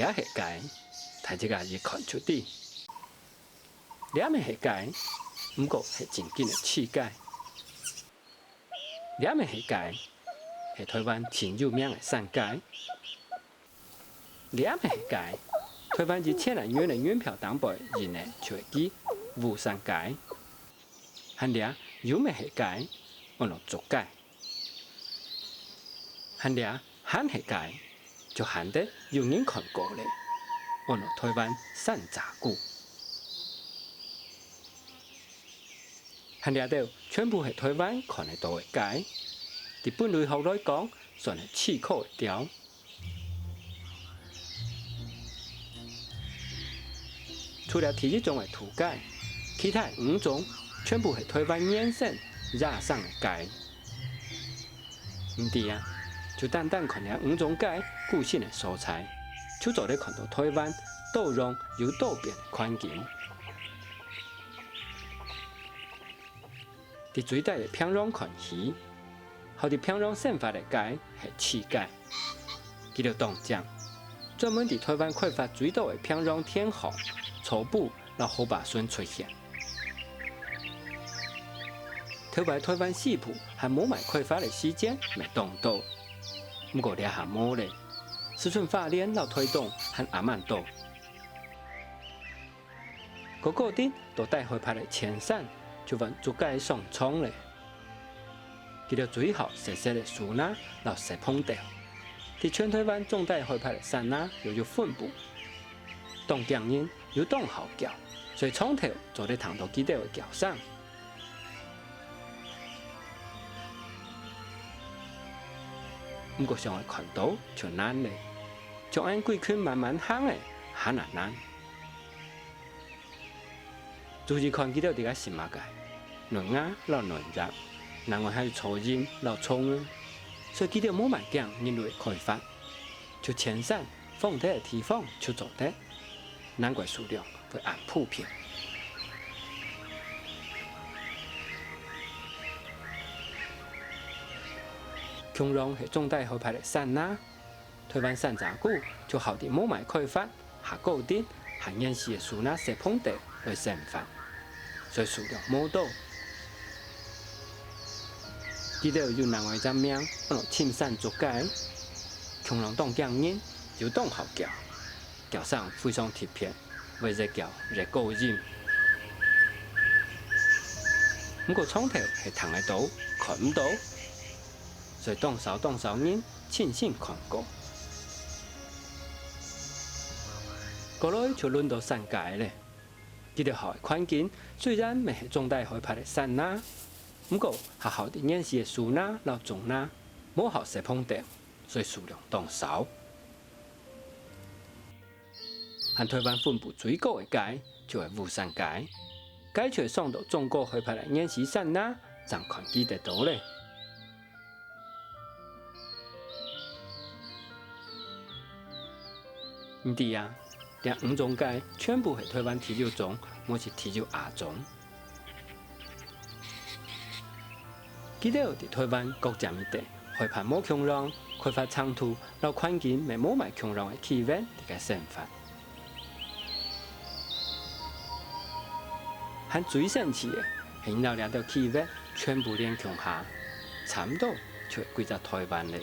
俩世界，大家个是看出底。两个世界，不过是正经的世界。两个世界是台湾真有名的三界。两个世界，台湾以千人元的元票担保人的就会记吴三界。和俩有名世界，我落足界。和俩汉世界，就汉得有人看过嘞，我落台湾散杂股。和俩都全部是台湾看得到的界，伫本类学来讲，算是气口的调。除了体育中的土界，其他5种全部是台湾衍生染上的界。唔对啊，就单单看了5种界固性的素材，就做咧看到台湾多容又多变的环境。伫水底的平壤看鱼，和伫平壤生发的界是刺界，佢就当讲专门伫台湾开发水稻的平壤天候、草埔和河坝笋出现。台湾西埔和母买开发的时间未当到，不过俩下冇咧，石春发连到推动和阿曼岛。嗰个顶都带回拍的前山。就揾足界上冲咧，佢就最后细细的树芽，然后石碰掉。伫全台湾种带开拍的山芽又有分布，当匠人又当好叫，所以从头做咧糖豆基地的叫上。不过上来看到就难咧，将按规圈慢慢行诶，很难。就是看佢到伫个新马界。卵芽老卵芽，另外还有草茎老葱啊，所以佢哋冇买讲人类开发，就前山放地的地方就做得，难怪数量会按普遍。穹窿是种带后排的山呐，台湾山茶谷就好啲冇买开发，下高啲和原始的树芽石碰地来生发，所以数量冇多。记得有另外一只名，我落青山竹界，穹窿当匠人又当好叫，叫上非常特别，为只叫热高音。不过窗头是躺在度，看唔到，所以当少人庆幸看过。过来就轮到山界咧，记得好的环境虽然未系种带海拍的山呐。不过，学校的演习的树芽、老种芽，冇学石碰掉，所以数量当少。和台湾分布最高的界就系雾山界，界却送到中国去拍来演习山芽，暂看记得到咧。唔对啊，这5种界全部系台湾第6种，冇是第6亚种。记得伫台湾各站一地，开发冇穹窿，开发长途，让环境未冇埋穹窿的气温伫个生发。和最神奇的，是因老两条气温全部连穹下，差不多就几只台湾嘞。